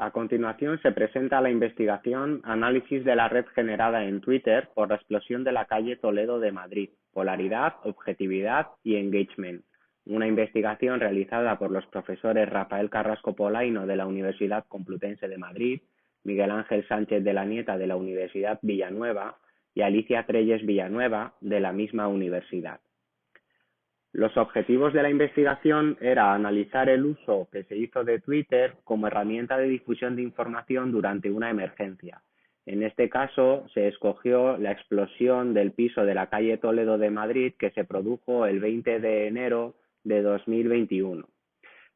A continuación se presenta la investigación Análisis de la red generada en Twitter por la explosión de la calle Toledo de Madrid, polaridad, objetividad y engagement. Una investigación realizada por los profesores Rafael Carrasco Polaino de la Universidad Complutense de Madrid, Miguel Ángel Sánchez de la Nieta de la Universidad Villanueva y Alicia Trelles Villanueva de la misma universidad. Los objetivos de la investigación era analizar el uso que se hizo de Twitter como herramienta de difusión de información durante una emergencia. En este caso, se escogió la explosión del piso de la calle Toledo de Madrid que se produjo el 20 de enero de 2021.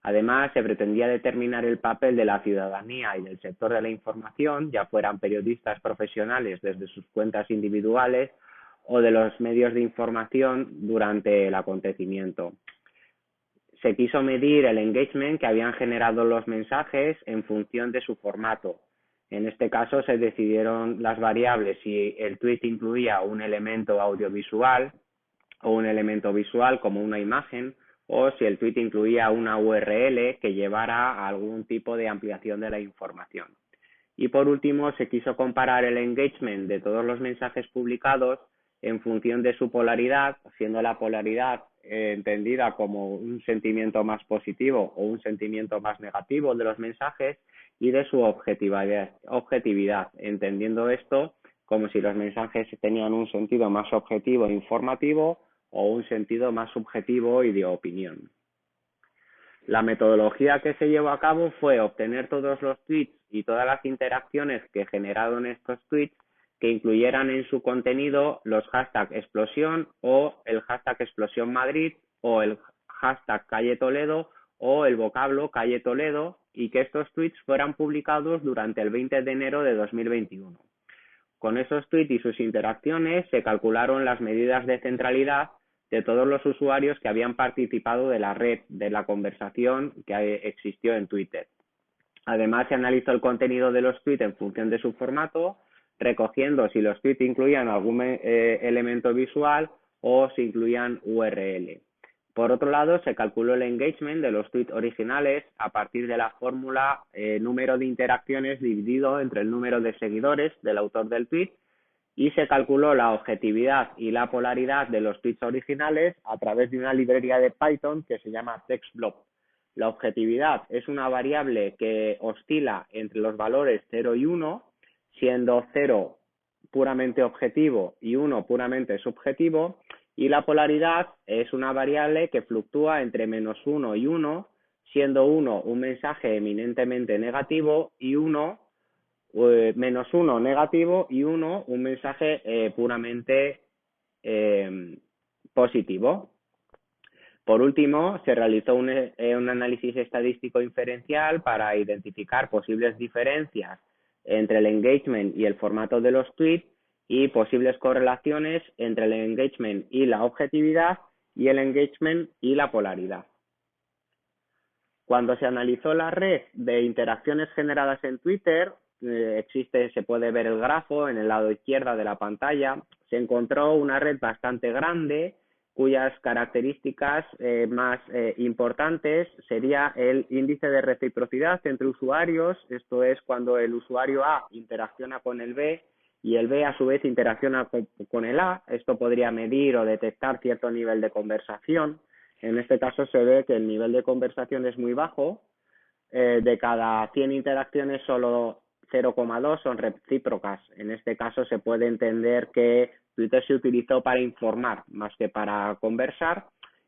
Además, se pretendía determinar el papel de la ciudadanía y del sector de la información, ya fueran periodistas profesionales desde sus cuentas individuales o de los medios de información durante el acontecimiento. Se quiso medir el engagement que habían generado los mensajes en función de su formato. En este caso se decidieron las variables si el tweet incluía un elemento audiovisual o un elemento visual como una imagen, o si el tweet incluía una URL que llevara a algún tipo de ampliación de la información. Y por último, se quiso comparar el engagement de todos los mensajes publicados en función de su polaridad, siendo la polaridad entendida como un sentimiento más positivo o un sentimiento más negativo de los mensajes, y de su objetividad, entendiendo esto como si los mensajes tenían un sentido más objetivo e informativo o un sentido más subjetivo y de opinión. La metodología que se llevó a cabo fue obtener todos los tweets y todas las interacciones que generaron estos tweets que incluyeran en su contenido los hashtag explosión o el hashtag explosión Madrid o el hashtag calle Toledo o el vocablo calle Toledo, y que estos tweets fueran publicados durante el 20 de enero de 2021. Con esos tweets y sus interacciones se calcularon las medidas de centralidad de todos los usuarios que habían participado de la red, de la conversación que existió en Twitter. Además, se analizó el contenido de los tweets en función de su formato, recogiendo si los tweets incluían algún elemento visual o si incluían URL. Por otro lado, se calculó el engagement de los tweets originales a partir de la fórmula número de interacciones dividido entre el número de seguidores del autor del tweet, y se calculó la objetividad y la polaridad de los tweets originales a través de una librería de Python que se llama TextBlob. La objetividad es una variable que oscila entre los valores 0 y 1, siendo 0 puramente objetivo y 1 puramente subjetivo, y la polaridad es una variable que fluctúa entre -1 y 1, siendo 1 un mensaje eminentemente negativo y 1 -1 negativo y 1 un mensaje puramente positivo. Por último, se realizó un análisis estadístico inferencial para identificar posibles diferencias entre el engagement y el formato de los tweets y posibles correlaciones entre el engagement y la objetividad y el engagement y la polaridad. Cuando se analizó la red de interacciones generadas en Twitter, se puede ver el grafo en el lado izquierdo de la pantalla, se encontró una red bastante grande cuyas características más importantes sería el índice de reciprocidad entre usuarios, esto es cuando el usuario A interacciona con el B y el B a su vez interacciona con el A. Esto podría medir o detectar cierto nivel de conversación. En este caso se ve que el nivel de conversación es muy bajo. De cada 100 interacciones solo 0,2 son recíprocas. En este caso se puede entender que Twitter se utilizó para informar más que para conversar,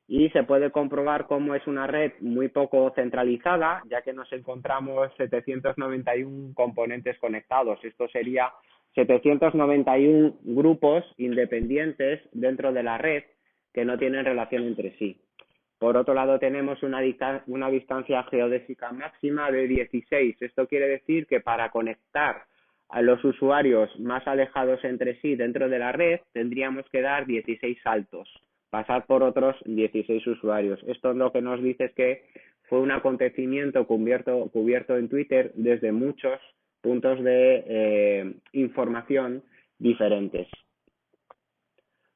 y se puede comprobar cómo es una red muy poco centralizada, ya que nos encontramos 791 componentes conectados. Esto sería 791 grupos independientes dentro de la red que no tienen relación entre sí. Por otro lado, tenemos una distancia geodésica máxima de 16. Esto quiere decir que para conectar a los usuarios más alejados entre sí dentro de la red, tendríamos que dar 16 saltos, pasar por otros 16 usuarios. Esto lo que nos dice es que fue un acontecimiento cubierto en Twitter desde muchos puntos de información diferentes.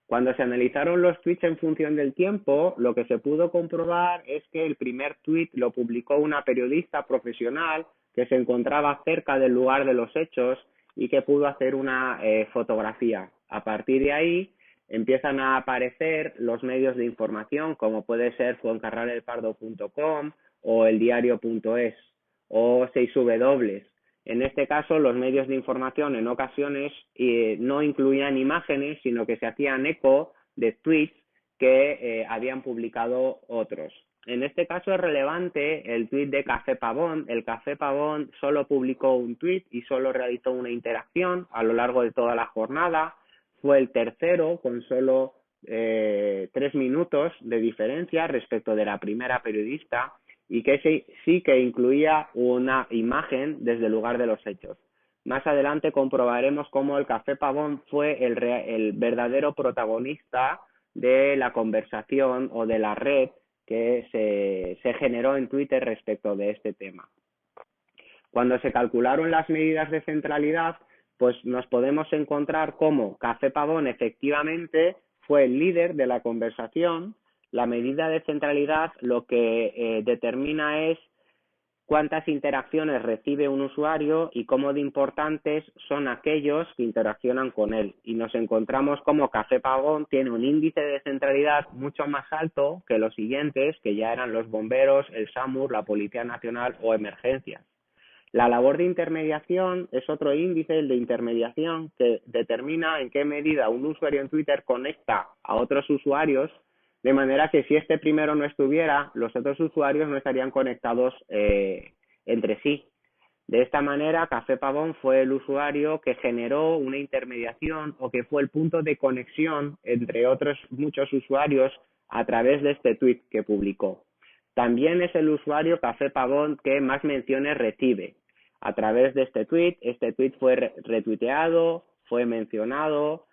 Cuando se analizaron los tweets en función del tiempo, lo que se pudo comprobar es que el primer tweet lo publicó una periodista profesional que se encontraba cerca del lugar de los hechos y que pudo hacer una fotografía. A partir de ahí empiezan a aparecer los medios de información, como puede ser fuencarralelpardo.com o eldiario.es o 6W. En este caso, los medios de información en ocasiones no incluían imágenes, sino que se hacían eco de tweets que habían publicado otros. En este caso es relevante el tweet de Café Pavón. El Café Pavón solo publicó un tweet y solo realizó una interacción a lo largo de toda la jornada. Fue el tercero con solo 3 minutos de diferencia respecto de la primera periodista y que sí que incluía una imagen desde el lugar de los hechos. Más adelante comprobaremos cómo el Café Pavón fue el verdadero protagonista de la conversación o de la red que se generó en Twitter respecto de este tema. Cuando se calcularon las medidas de centralidad, pues nos podemos encontrar cómo Café Pavón efectivamente fue el líder de la conversación. La medida de centralidad lo que determina es cuántas interacciones recibe un usuario y cómo de importantes son aquellos que interaccionan con él. Y nos encontramos como Café Pavón tiene un índice de centralidad mucho más alto que los siguientes, que ya eran los bomberos, el SAMUR, la Policía Nacional o emergencias. La labor de intermediación es otro índice, el de intermediación, que determina en qué medida un usuario en Twitter conecta a otros usuarios, de manera que si este primero no estuviera, los otros usuarios no estarían conectados entre sí. De esta manera, Café Pavón fue el usuario que generó una intermediación o que fue el punto de conexión entre otros muchos usuarios a través de este tweet que publicó. También es el usuario Café Pavón que más menciones recibe. A través de este tweet fue retuiteado, fue mencionado,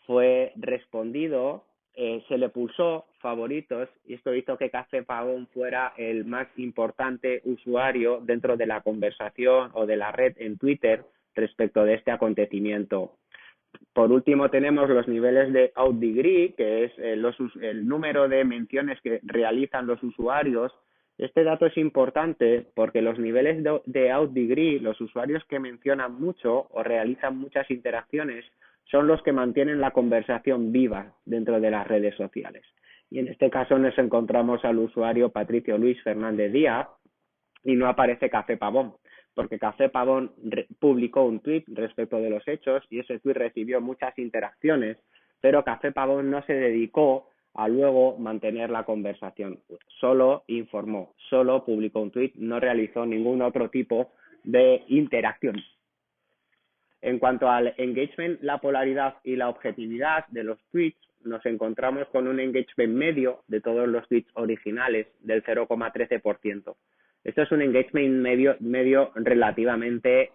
fue respondido, se le pulsó favoritos y esto hizo que Café Pavón fuera el más importante usuario dentro de la conversación o de la red en Twitter respecto de este acontecimiento. Por último tenemos los niveles de OutDegree, que es el número de menciones que realizan los usuarios. Este dato es importante porque los niveles de OutDegree, los usuarios que mencionan mucho o realizan muchas interacciones, son los que mantienen la conversación viva dentro de las redes sociales. Y en este caso nos encontramos al usuario Patricio Luis Fernández Díaz y no aparece Café Pavón, porque Café Pavón publicó un tuit respecto de los hechos y ese tuit recibió muchas interacciones, pero Café Pavón no se dedicó a luego mantener la conversación, solo informó, solo publicó un tuit, no realizó ningún otro tipo de interacción. En cuanto al engagement, la polaridad y la objetividad de los tweets, nos encontramos con un engagement medio de todos los tweets originales del 0,13%. Esto es un engagement medio relativamente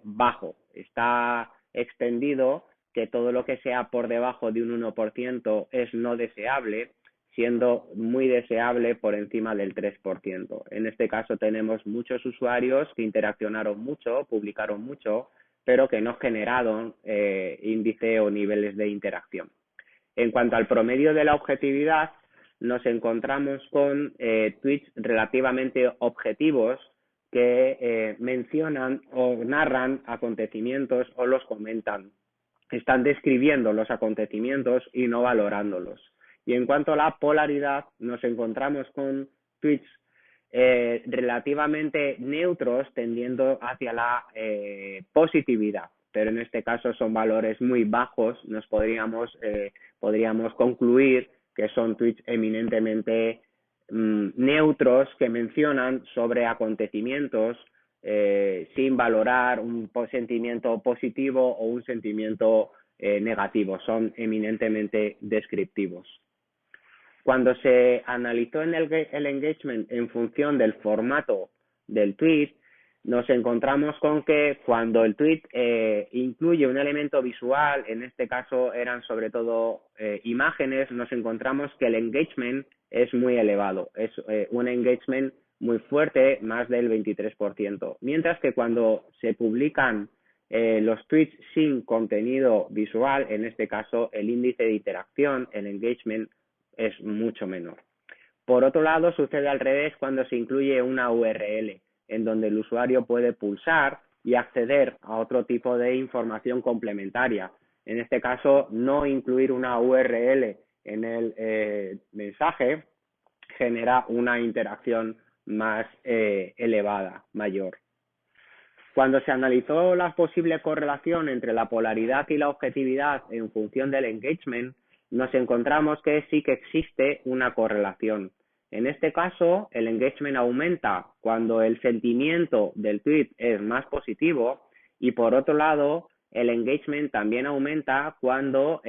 bajo. Está extendido que todo lo que sea por debajo de un 1% es no deseable, siendo muy deseable por encima del 3%. En este caso tenemos muchos usuarios que interaccionaron mucho, publicaron mucho, pero que no generaron índice o niveles de interacción. En cuanto al promedio de la objetividad, nos encontramos con tweets relativamente objetivos que mencionan o narran acontecimientos o los comentan. Están describiendo los acontecimientos y no valorándolos. Y en cuanto a la polaridad, nos encontramos con tweets relativamente neutros tendiendo hacia la positividad, pero en este caso son valores muy bajos. Nos podríamos concluir que son tweets eminentemente neutros que mencionan sobre acontecimientos sin valorar un sentimiento positivo o un sentimiento negativo, son eminentemente descriptivos. Cuando se analizó el engagement en función del formato del tweet, nos encontramos con que cuando el tweet incluye un elemento visual, en este caso eran sobre todo imágenes, nos encontramos que el engagement es muy elevado, es un engagement muy fuerte, más del 23%, mientras que cuando se publican los tweets sin contenido visual, en este caso el índice de interacción, el engagement, es mucho menor. Por otro lado, sucede al revés cuando se incluye una URL. en donde el usuario puede pulsar y acceder a otro tipo de información complementaria. En este caso, no incluir una URL en el mensaje genera una interacción más elevada, mayor. Cuando se analizó la posible correlación entre la polaridad y la objetividad en función del engagement, nos encontramos que sí que existe una correlación. En este caso, el engagement aumenta cuando el sentimiento del tweet es más positivo y por otro lado, el engagement también aumenta cuando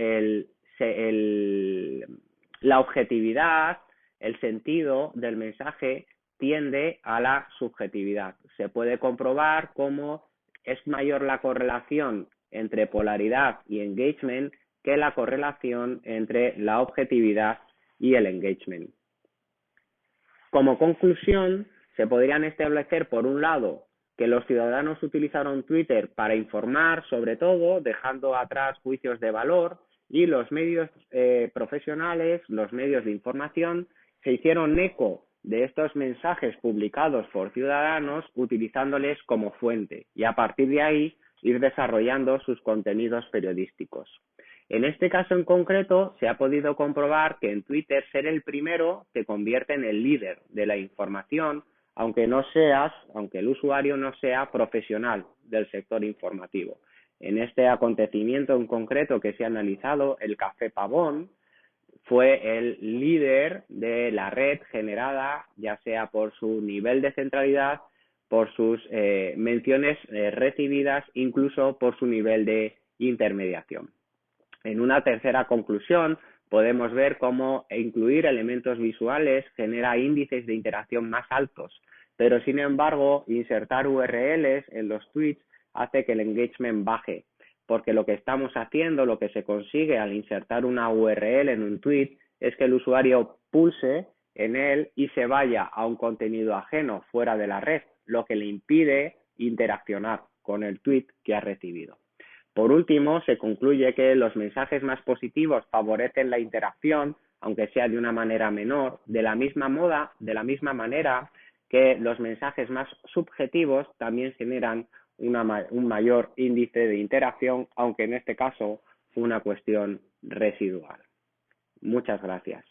la objetividad, el sentido del mensaje tiende a la subjetividad. Se puede comprobar cómo es mayor la correlación entre polaridad y engagement que la correlación entre la objetividad y el engagement. Como conclusión, se podrían establecer, por un lado, que los ciudadanos utilizaron Twitter para informar, sobre todo, dejando atrás juicios de valor, y los medios profesionales, los medios de información, se hicieron eco de estos mensajes publicados por ciudadanos utilizándoles como fuente y a partir de ahí ir desarrollando sus contenidos periodísticos. En este caso en concreto se ha podido comprobar que en Twitter ser el primero te convierte en el líder de la información, aunque el usuario no sea profesional del sector informativo. En este acontecimiento en concreto que se ha analizado, el Café Pavón fue el líder de la red generada, ya sea por su nivel de centralidad, por sus menciones recibidas, incluso por su nivel de intermediación. En una tercera conclusión, podemos ver cómo incluir elementos visuales genera índices de interacción más altos, pero sin embargo, insertar URLs en los tweets hace que el engagement baje, porque lo que estamos haciendo, lo que se consigue al insertar una URL en un tweet, es que el usuario pulse en él y se vaya a un contenido ajeno fuera de la red, lo que le impide interaccionar con el tweet que ha recibido. Por último, se concluye que los mensajes más positivos favorecen la interacción, aunque sea de una manera menor, de la misma manera que los mensajes más subjetivos también generan un mayor índice de interacción, aunque en este caso fue una cuestión residual. Muchas gracias.